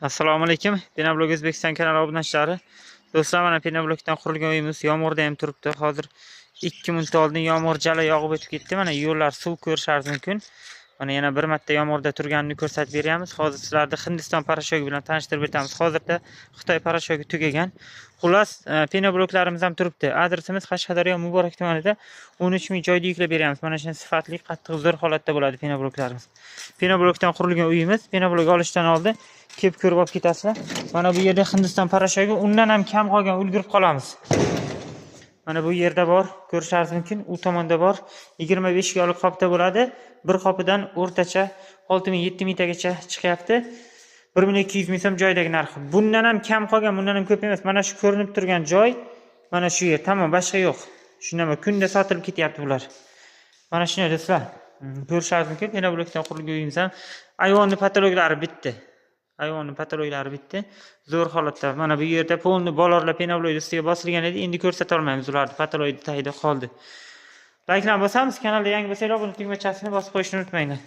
Assalomu alaykum. Pinablog O'zbekiston kanali obunachilari. Do'stlar, mana Pinablogdan qurilgan uyimiz yomg'irda ham turibdi. Hozir 2 minut oldin yomg'ir jala yog'ib o'tib ketdi. Mana yo'llar suv ko'rishingiz mumkin. Mana yana bir marta yomg'irda turganini ko'rsatib beramiz. Hozir sizlarni Hindiston parashogi bilan tanishtirib o'tamiz. Hozirda Xitoy parashogi tugagan. Xullas, pinabloklarimiz ham turibdi. Adresimiz Qashqadaryo Muborak tumanida 13 ming joyda yuklab beramiz. Mana shunday sifatli, qattiq zo'r holatda bo'ladi pinabloklarimiz. Pinablokdan qurilgan uyimiz. Pinablok olishdan oldin kelib ko'rib olib ketasizlar. Mana bu yerda Hindiston parashogi, undan ham kam qolgan, ulgurib qolamiz. Mana bu yerda bor, ko'rishingiz mumkin. U tomonda bor. 25 yog'lik qopda bo'ladi. Bir qopidan o'rtacha 6 ming 7 mingtagacha chiqyapti. 1.200 ming so'm joydagi narxi. Bundan ham kam qolgan, bundan ham ko'p emas. Mana shu ko'rinib turgan joy, mana shu yer. Tamom, boshqa yo'q. Shunaqa kunda sotilib ketyapti bular. Mana shunday do'stlar. Ko'rishingiz mumkin. Pinablokdan qurilgan uyimiz ham ayvonni patologlari bitdi. Ayvonning patologlari bitdi. Zo'r holatda. Mana bu yerda polni bolorlar pinablok ustiga bosilgan edi. Endi ko'rsata olmaymiz ularni. Patolog tagida qoldi. Like'larni bosamiz. Kanalda yangi bo'lsangiz obuna tugmachasini bosib qo'yishni unutmanglar.